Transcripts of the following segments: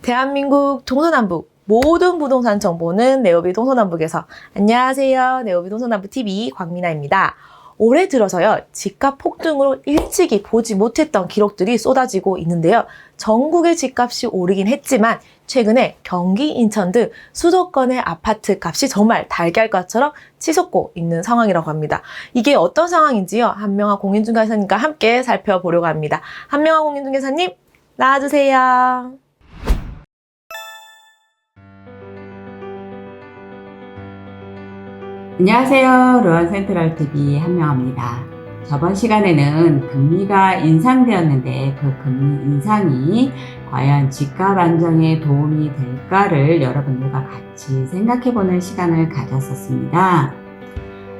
대한민국 동서남북 모든 부동산 정보는 네오비 동서남북에서. 안녕하세요. 네오비 동서남북TV 광민아입니다. 올해 들어서요, 집값 폭등으로 일찍이 보지 못했던 기록들이 쏟아지고 있는데요. 전국의 집값이 오르긴 했지만 최근에 경기, 인천 등 수도권의 아파트 값이 정말 달걀값처럼 치솟고 있는 상황이라고 합니다. 이게 어떤 상황인지요, 한명아 공인중개사님과 함께 살펴보려고 합니다. 한명아 공인중개사님 나와주세요. 안녕하세요. 로안센트럴TV 한명아입니다. 저번 시간에는 금리가 인상되었는데 그 금리 인상이 과연 집값 안정에 도움이 될까를 여러분들과 같이 생각해보는 시간을 가졌었습니다.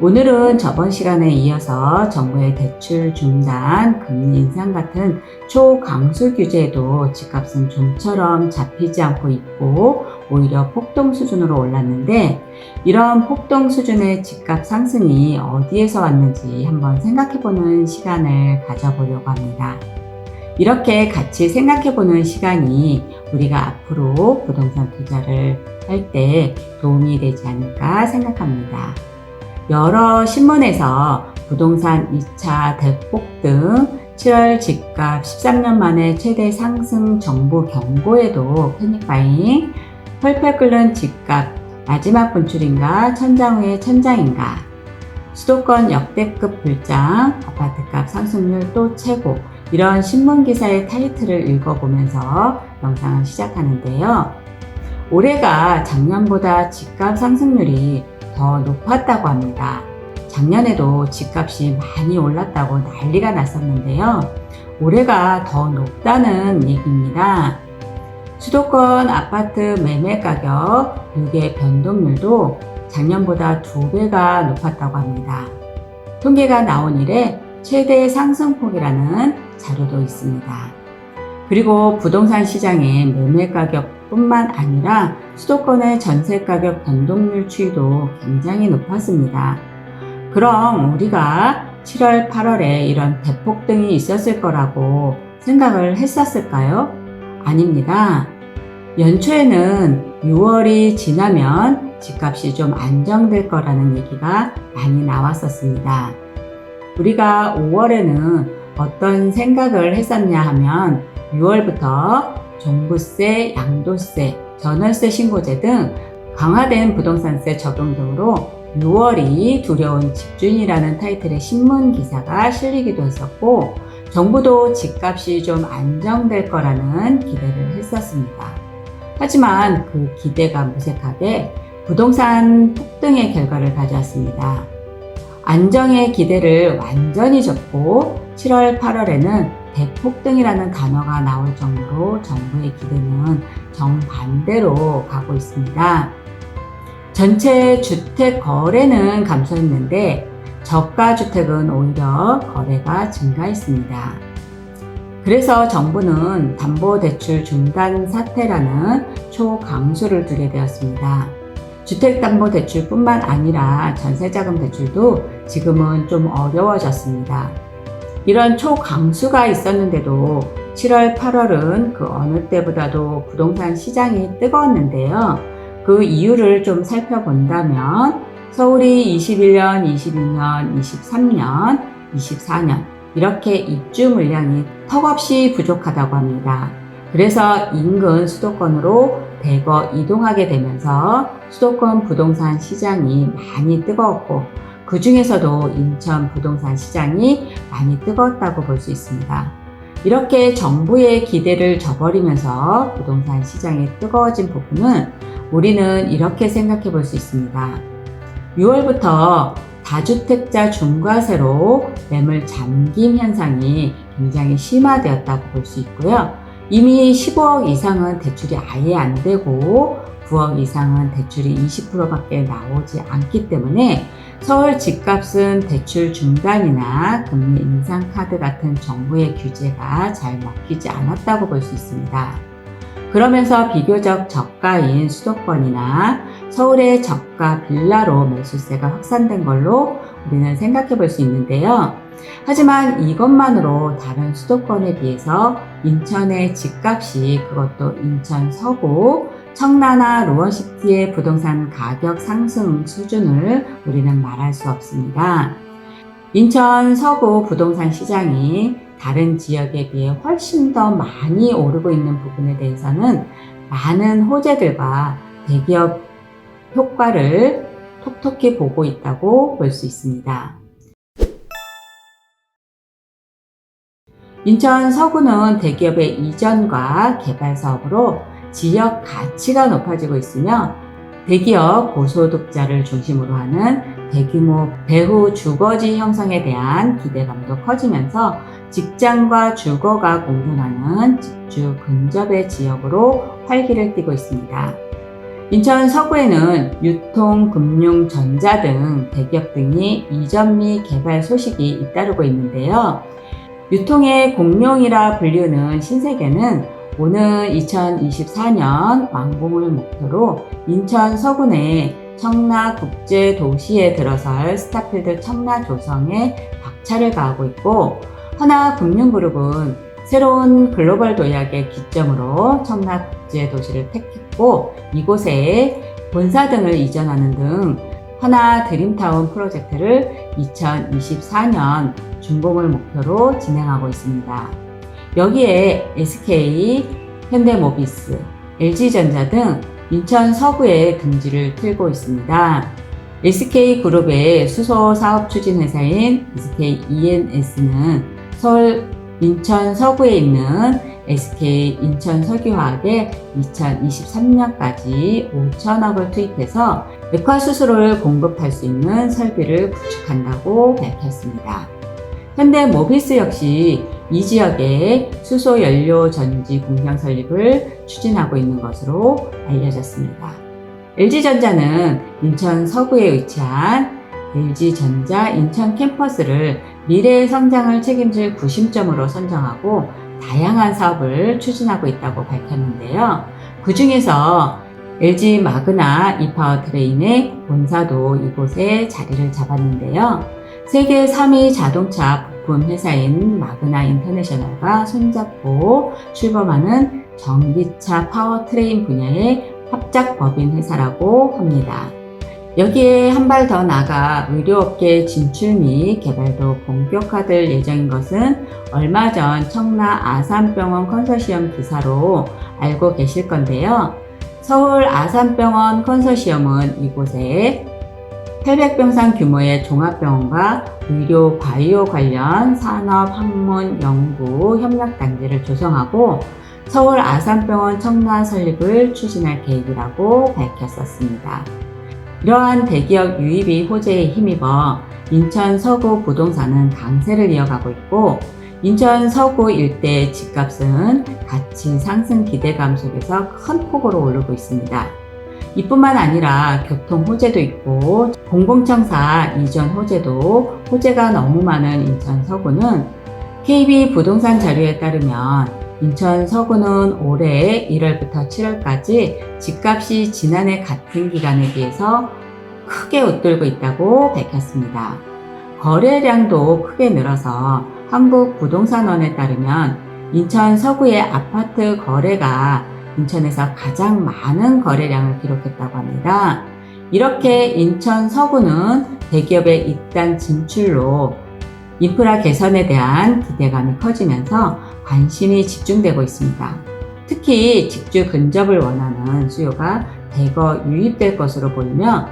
오늘은 저번 시간에 이어서 정부의 대출 중단, 금리 인상 같은 초강수 규제에도 집값은 좀처럼 잡히지 않고 있고 오히려 폭등 수준으로 올랐는데, 이런 폭등 수준의 집값 상승이 어디에서 왔는지 한번 생각해보는 시간을 가져보려고 합니다. 이렇게 같이 생각해보는 시간이 우리가 앞으로 부동산 투자를 할 때 도움이 되지 않을까 생각합니다. 여러 신문에서 부동산 2차 대폭등, 7월 집값 13년 만에 최대 상승 정부 경고에도 패닉바잉, 펄펄 끓는 집값 마지막 분출인가 천장 후의 천장인가, 수도권 역대급 불장, 아파트값 상승률 또 최고, 이런 신문기사의 타이틀을 읽어보면서 영상을 시작하는데요. 올해가 작년보다 집값 상승률이 더 높았다고 합니다. 작년에도 집값이 많이 올랐다고 난리가 났었는데요. 올해가 더 높다는 얘기입니다. 수도권 아파트 매매 가격 유계 변동률도 작년보다 2배가 높았다고 합니다. 통계가 나온 이래 최대 상승폭이라는 자료도 있습니다. 그리고 부동산 시장의 매매 가격뿐만 아니라 수도권의 전세 가격 변동률 추이도 굉장히 높았습니다. 그럼 우리가 7월, 8월에 이런 대폭등이 있었을 거라고 생각을 했었을까요? 아닙니다. 연초에는 6월이 지나면 집값이 좀 안정될 거라는 얘기가 많이 나왔었습니다. 우리가 5월에는 어떤 생각을 했었냐 하면 6월부터 종부세, 양도세, 전월세 신고제 등 강화된 부동산세 적용 등으로 6월이 두려운 집주인이라는 타이틀의 신문 기사가 실리기도 했었고, 정부도 집값이 좀 안정될 거라는 기대를 했었습니다. 하지만 그 기대가 무색하게 부동산 폭등의 결과를 가져왔습니다. 안정의 기대를 완전히 접고 7월, 8월에는 대폭등이라는 단어가 나올 정도로 정부의 기대는 정반대로 가고 있습니다. 전체 주택 거래는 감소했는데 저가 주택은 오히려 거래가 증가했습니다. 그래서 정부는 담보대출 중단 사태라는 초강수를 두게 되었습니다. 주택담보대출뿐만 아니라 전세자금 대출도 지금은 좀 어려워졌습니다. 이런 초강수가 있었는데도 7월, 8월은 그 어느 때보다도 부동산 시장이 뜨거웠는데요. 그 이유를 좀 살펴본다면 서울이 21년, 22년, 23년, 24년 이렇게 입주 물량이 턱없이 부족하다고 합니다. 그래서 인근 수도권으로 대거 이동하게 되면서 수도권 부동산 시장이 많이 뜨거웠고, 그 중에서도 인천 부동산 시장이 많이 뜨거웠다고 볼 수 있습니다. 이렇게 정부의 기대를 저버리면서 부동산 시장이 뜨거워진 부분은 우리는 이렇게 생각해 볼 수 있습니다. 6월부터 다주택자 중과세로 매물 잠김 현상이 굉장히 심화되었다고 볼 수 있고요. 이미 15억 이상은 대출이 아예 안 되고 9억 이상은 대출이 20%밖에 나오지 않기 때문에 서울 집값은 대출 중단이나 금리 인상 카드 같은 정부의 규제가 잘 먹히지 않았다고 볼 수 있습니다. 그러면서 비교적 저가인 수도권이나 서울의 저가 빌라로 매수세가 확산된 걸로 우리는 생각해 볼 수 있는데요. 하지만 이것만으로 다른 수도권에 비해서 인천의 집값이, 그것도 인천 서구, 청라나 루어시티의 부동산 가격 상승 수준을 우리는 말할 수 없습니다. 인천 서구 부동산 시장이 다른 지역에 비해 훨씬 더 많이 오르고 있는 부분에 대해서는 많은 호재들과 대기업 효과를 톡톡히 보고 있다고 볼 수 있습니다. 인천 서구는 대기업의 이전과 개발 사업으로 지역 가치가 높아지고 있으며 대기업 고소득자를 중심으로 하는 대규모 배후 주거지 형성에 대한 기대감도 커지면서 직장과 주거가 공존하는 직주 근접의 지역으로 활기를 띠고 있습니다. 인천 서구에는 유통, 금융, 전자 등 대기업 등이 이전 및 개발 소식이 잇따르고 있는데요. 유통의 공룡이라 불리우는 신세계는 오는 2024년 완공을 목표로 인천 서구 내 청라국제도시에 들어설 스타필드 청라 조성에 박차를 가하고 있고, 하나금융그룹은 새로운 글로벌 도약의 기점으로 청라국제도시를 택했고 이곳에 본사 등을 이전하는 등 하나 드림타운 프로젝트를 2024년 준공을 목표로 진행하고 있습니다. 여기에 SK, 현대모비스, LG전자 등 인천 서구에 등지를 틀고 있습니다. SK그룹의 수소 사업 추진 회사인 SK E&S는 서울 인천 서구에 있는 SK 인천 석유화학에 2023년까지 5천억을 투입해서 액화수소를 공급할 수 있는 설비를 구축한다고 밝혔습니다. 현대모비스 역시 이 지역에 수소 연료 전지 공장 설립을 추진하고 있는 것으로 알려졌습니다. LG전자는 인천 서구에 위치한 LG전자 인천 캠퍼스를 미래의 성장을 책임질 구심점으로 선정하고 다양한 사업을 추진하고 있다고 밝혔는데요. 그 중에서 LG 마그나 이파워트레인의 본사도 이곳에 자리를 잡았는데요. 세계 3위 자동차 부품 회사인 마그나 인터내셔널과 손잡고 출범하는 전기차 파워트레인 분야의 합작법인 회사라고 합니다. 여기에 한 발 더 나아가 의료업계 진출 및 개발도 본격화될 예정인 것은 얼마 전 청라 아산병원 컨소시엄 기사로 알고 계실 건데요. 서울 아산병원 컨소시엄은 이곳에 800병상 규모의 종합병원과 의료 바이오 관련 산업 학문 연구 협력단지를 조성하고 서울 아산병원 청라 설립을 추진할 계획이라고 밝혔었습니다. 이러한 대기업 유입이 호재에 힘입어 인천 서구 부동산은 강세를 이어가고 있고, 인천 서구 일대 집값은 가치 상승 기대감 속에서 큰 폭으로 오르고 있습니다. 이뿐만 아니라 교통 호재도 있고 공공청사 이전 호재도 호재가 너무 많은 인천 서구는 KB 부동산 자료에 따르면 인천 서구는 올해 1월부터 7월까지 집값이 지난해 같은 기간에 비해서 크게 웃돌고 있다고 밝혔습니다. 거래량도 크게 늘어서 한국부동산원에 따르면 인천 서구의 아파트 거래가 인천에서 가장 많은 거래량을 기록했다고 합니다. 이렇게 인천 서구는 대기업의 이딴 진출로 인프라 개선에 대한 기대감이 커지면서 관심이 집중되고 있습니다. 특히 직주 근접을 원하는 수요가 대거 유입될 것으로 보이며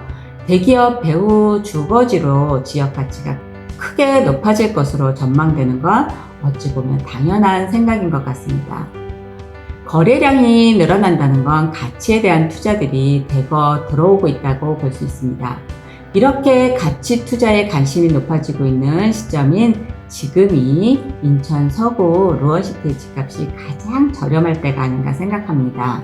대기업 배후 주거지로 지역 가치가 크게 높아질 것으로 전망되는 건 어찌 보면 당연한 생각인 것 같습니다. 거래량이 늘어난다는 건 가치에 대한 투자들이 대거 들어오고 있다고 볼 수 있습니다. 이렇게 가치 투자에 관심이 높아지고 있는 시점인 지금이 인천 서구 루어시티 집값이 가장 저렴할 때가 아닌가 생각합니다.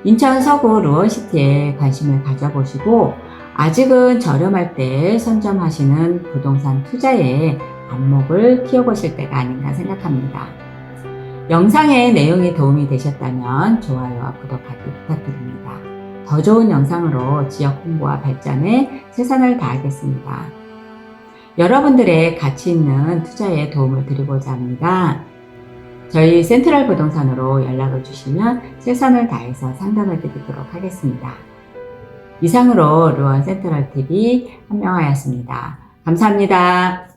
인천 서구 루어시티에 관심을 가져보시고 아직은 저렴할 때 선점하시는 부동산 투자에 안목을 키워보실 때가 아닌가 생각합니다. 영상의 내용이 도움이 되셨다면 좋아요와 구독하기 부탁드립니다. 더 좋은 영상으로 지역 홍보와 발전에 최선을 다하겠습니다. 여러분들의 가치 있는 투자에 도움을 드리고자 합니다. 저희 센트럴 부동산으로 연락을 주시면 최선을 다해서 상담을 드리도록 하겠습니다. 이상으로 루원 센트럴 TV 한명화였습니다. 감사합니다.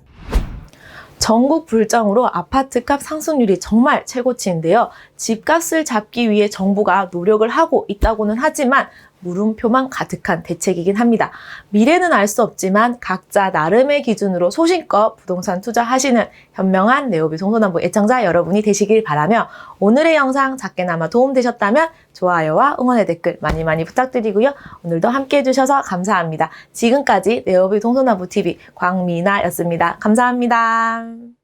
전국 불장으로 아파트값 상승률이 정말 최고치인데요. 집값을 잡기 위해 정부가 노력을 하고 있다고는 하지만 물음표만 가득한 대책이긴 합니다. 미래는 알 수 없지만 각자 나름의 기준으로 소신껏 부동산 투자하시는 현명한 네오비 동서남북 애청자 여러분이 되시길 바라며 오늘의 영상 작게나마 도움되셨다면 좋아요와 응원의 댓글 많이 많이 부탁드리고요. 오늘도 함께 해주셔서 감사합니다. 지금까지 네오비 동서남북 TV 광미나였습니다. 감사합니다.